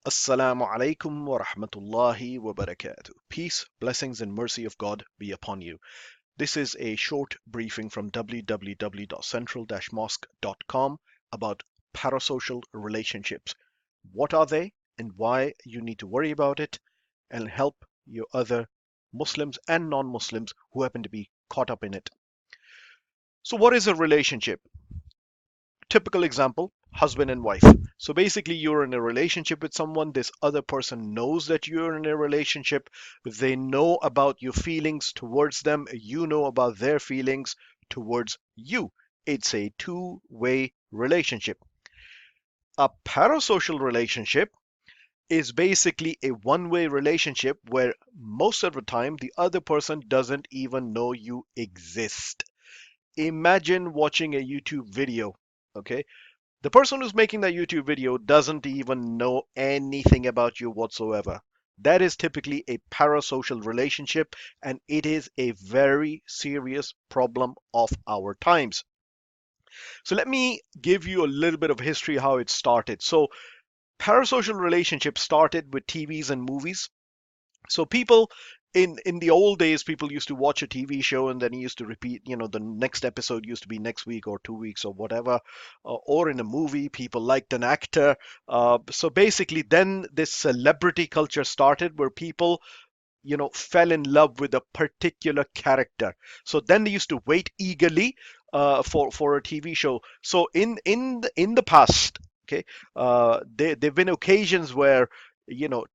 Assalamu alaikum wa rahmatullahi wa barakatuh. Peace, blessings, and mercy of God be upon you. This is a short briefing from www.central-mosque.com about parasocial relationships. What are they and why you need to worry about it, and help your other Muslims and non-Muslims who happen to be caught up in it. So what is a relationship? Typical example, husband and wife. So basically, you're in a relationship with someone. This other person knows that you're in a relationship. They know about your feelings towards them. You know about their feelings towards you. It's a two-way relationship. A parasocial relationship is basically a one-way relationship where most of the time the other person doesn't even know you exist. Imagine watching a YouTube video. Okay, the person who's making that YouTube video doesn't even know anything about you whatsoever. That is typically a parasocial relationship, and it is a very serious problem of our times. So let me give you a little bit of history how it started. So parasocial relationships started with TVs and movies. So people in the old days, people used to watch a TV show and then he used to repeat, the next episode used to be next week or 2 weeks or whatever. Or in a movie, people liked an actor. So basically, then this celebrity culture started where people, fell in love with a particular character. So then they used to wait eagerly for a TV show. So in the past, okay, there've been occasions where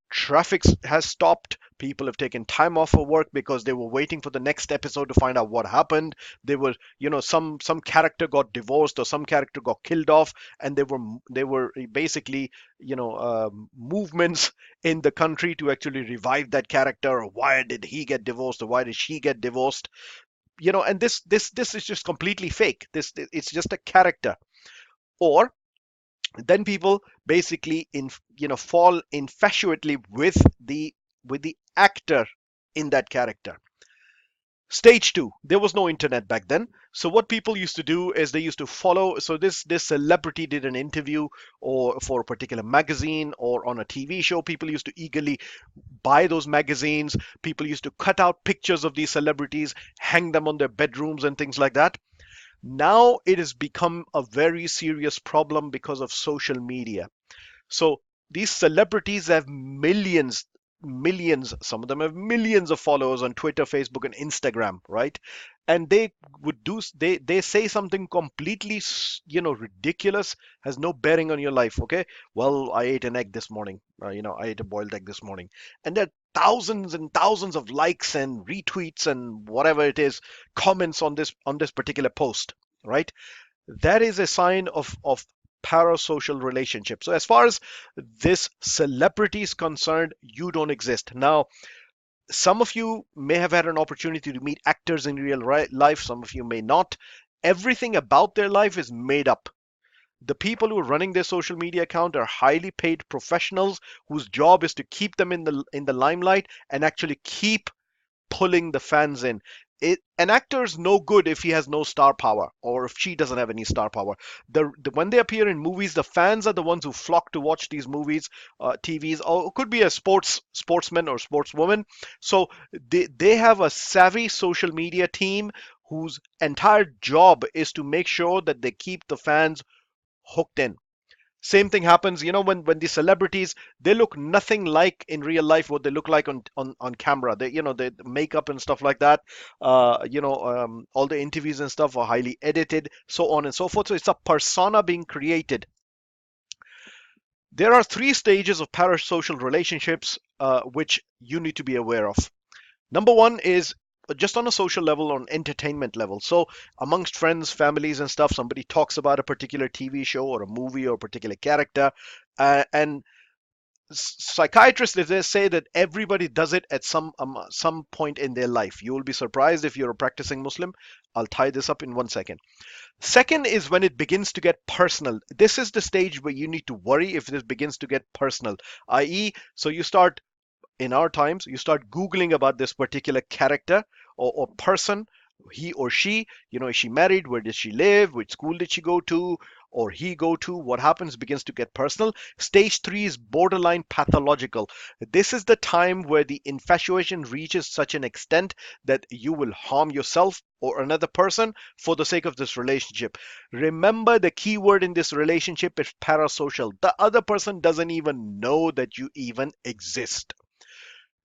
traffic has stopped. People have taken time off of work because they were waiting for the next episode to find out what happened. They were, some character got divorced or some character got killed off, and they were basically, movements in the country to actually revive that character. Or why did he get divorced, or why did she get divorced? And this is just completely fake. This It's just a character. Or then people basically fall infatuately with the actor in that character. Stage two, there was no internet back then. So what people used to do is they used to follow. So this celebrity did an interview or for a particular magazine or on a TV show. People used to eagerly buy those magazines. People used to cut out pictures of these celebrities, hang them on their bedrooms and things like that. Now it has become a very serious problem because of social media. So these celebrities have millions, some of them have millions of followers on Twitter, Facebook, and Instagram, right? And they say something completely, ridiculous, has no bearing on your life, okay? Well, I ate an egg this morning, I ate a boiled egg this morning. And there are thousands and thousands of likes and retweets and whatever it is, comments on this particular post, right? That is a sign of parasocial relationship. So as far as this celebrity is concerned, you don't exist. Now, some of you may have had an opportunity to meet actors in real life, some of you may not. Everything about their life is made up. The people who are running their social media account are highly paid professionals whose job is to keep them in the limelight and actually keep pulling the fans in. An actor is no good if he has no star power or if she doesn't have any star power. When they appear in movies, the fans are the ones who flock to watch these movies, TVs, or it could be a sportsman or sportswoman. So they have a savvy social media team whose entire job is to make sure that they keep the fans hooked in. Same thing happens, when these celebrities, they look nothing like in real life what they look like on camera. The makeup and stuff like that. All the interviews and stuff are highly edited, so on and so forth. So it's a persona being created. There are three stages of parasocial relationships which you need to be aware of. Number one is just on a social level, on entertainment level. So amongst friends, families, and stuff, somebody talks about a particular TV show or a movie or a particular character, and psychiatrists, they say that everybody does it at some point in their life. You will be surprised if you're a practicing Muslim. I'll tie this up in 1 second. Second is when it begins to get personal. This is the stage where you need to worry if this begins to get personal, i.e., so you start in our times, you start Googling about this particular character or person, he or she, is she married? Where does she live? Which school did she go to? or he go to, what happens begins to get personal. Stage 3 is borderline pathological. This is the time where the infatuation reaches such an extent that you will harm yourself or another person for the sake of this relationship. Remember, the key word in this relationship is parasocial. The other person doesn't even know that you even exist.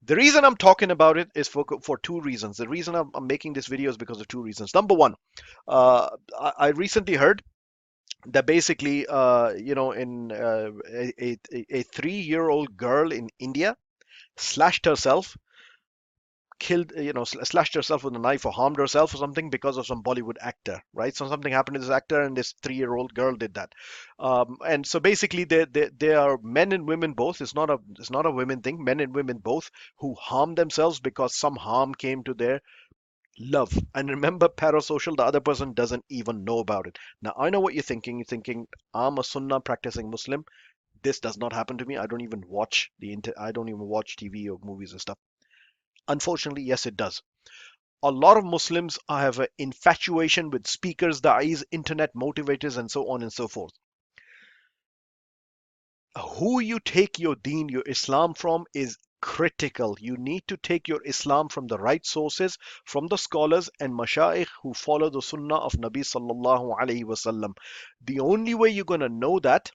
The reason I'm talking about it is for two reasons. The reason I'm making this video is because of two reasons. Number one, I recently heard that basically, in a 3-year-old girl in India slashed herself, killed, slashed herself with a knife or harmed herself or something because of some Bollywood actor, right? So something happened to this actor, and this 3-year-old girl did that. And so basically, there are men and women both. It's not a women thing. Men and women both who harm themselves because some harm came to their love. And remember, parasocial, the other person doesn't even know about it. Now, I know what you're thinking. You're thinking, I'm a Sunnah practicing Muslim. This does not happen to me. I don't even watch TV or movies and stuff. Unfortunately, yes, it does. A lot of Muslims have an infatuation with speakers, da'is, internet motivators, and so on and so forth. Who you take your deen, your Islam from is critical. You need to take your Islam from the right sources, from the scholars and mashayikh who follow the sunnah of Nabi sallallahu alaihi wasallam. The only way you're going to know that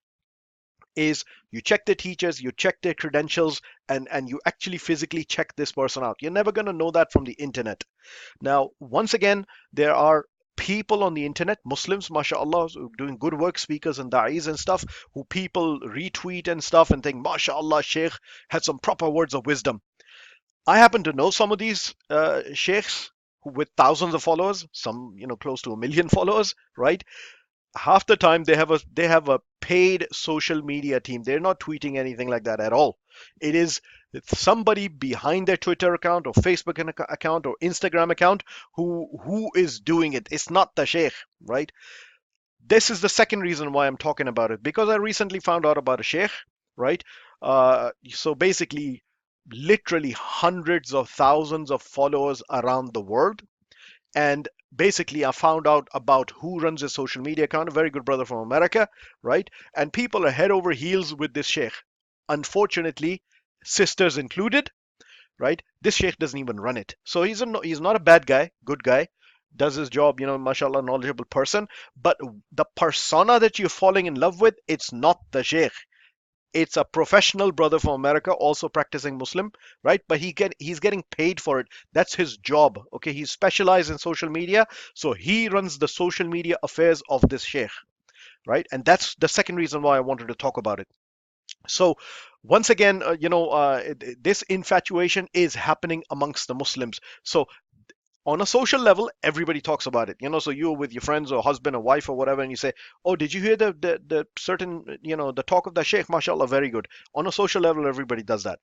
is you check their teachers, you check their credentials, and you actually physically check this person out. You're never going to know that from the internet. Now, once again, there are people on the internet, Muslims, mashallah, doing good work, speakers and da'is and stuff, who people retweet and stuff and think, mashallah, Sheikh had some proper words of wisdom. I happen to know some of these sheikhs with thousands of followers, some, close to 1 million followers, right? Half the time they have a paid social media team. They're not tweeting anything like that at all. It is somebody behind their Twitter account or Facebook account or Instagram account who is doing it. It's not the sheikh, right? This is the second reason why I'm talking about it, because I recently found out about a sheikh, right? So basically, literally hundreds of thousands of followers around the world. And basically, I found out about who runs his social media account, a very good brother from America, right? And people are head over heels with this sheikh. Unfortunately, sisters included, right? This sheikh doesn't even run it. So he's not a bad guy, good guy, does his job, mashallah, knowledgeable person. But the persona that you're falling in love with, it's not the sheikh. It's a professional brother from America, also practicing Muslim, right? But he's getting paid for it. That's his job. Okay, he's specialized in social media, so he runs the social media affairs of this sheikh, right? And that's the second reason why I wanted to talk about it. So once again, this infatuation is happening amongst the Muslims. So on a social level, everybody talks about it. So you're with your friends or husband or wife or whatever, and you say, "Oh, did you hear the certain, the talk of the sheikh? Mashallah, very good." On a social level, everybody does that.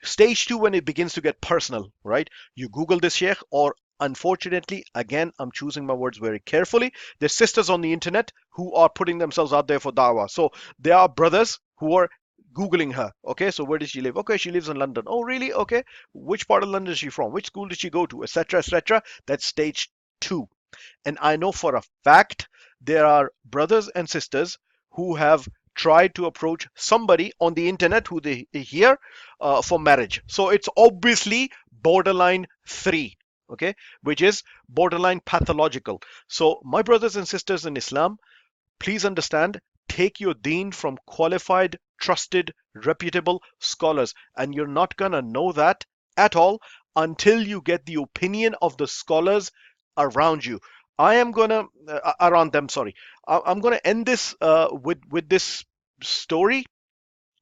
Stage 2, when it begins to get personal, right? You Google this sheikh, or unfortunately, again, I'm choosing my words very carefully. There's sisters on the internet who are putting themselves out there for da'wah. So there are brothers who are Googling her. Okay, so where does she live? Okay, she lives in London. Oh, really? Okay. Which part of London is she from? Which school did she go to? Etc. Etc. That's stage 2. And I know for a fact there are brothers and sisters who have tried to approach somebody on the internet who they hear for marriage. So it's obviously borderline 3, okay, which is borderline pathological. So my brothers and sisters in Islam, please understand, take your deen from qualified, trusted, reputable scholars. And you're not going to know that at all until you get the opinion of the scholars around you. I am going to, around them, sorry. I'm going to end this with this story.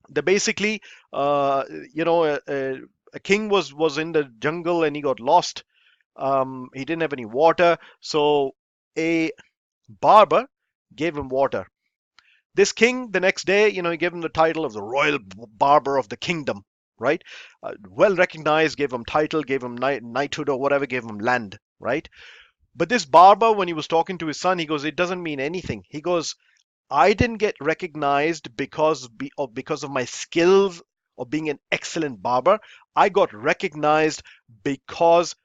That basically, uh, you know, a, a king was in the jungle and he got lost. He didn't have any water. So a barber gave him water. This king, the next day, he gave him the title of the royal barber of the kingdom, right? Well recognized, gave him title, gave him knighthood or whatever, gave him land, right? But this barber, when he was talking to his son, he goes, it doesn't mean anything. He goes, I didn't get recognized because of my skills of being an excellent barber. I got recognized because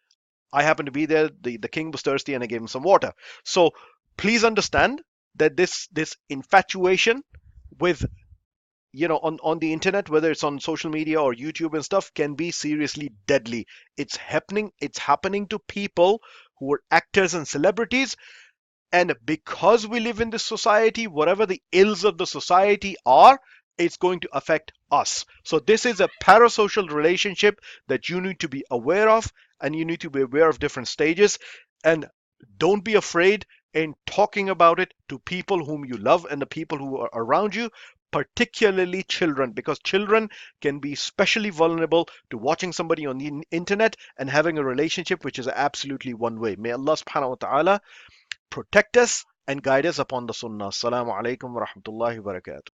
I happened to be there. The king was thirsty and I gave him some water. So please understand that this infatuation with, on the internet, whether it's on social media or YouTube and stuff, can be seriously deadly. It's happening to people who are actors and celebrities, and because we live in this society, whatever the ills of the society are, it's going to affect us. So this is a parasocial relationship that you need to be aware of, and you need to be aware of different stages. And don't be afraid in talking about it to people whom you love and the people who are around you, particularly children, because children can be especially vulnerable to watching somebody on the internet and having a relationship which is absolutely one way. May Allah subhanahu wa ta'ala protect us and guide us upon the sunnah. Assalamu alaikum wa rahmatullahi wa barakatuh.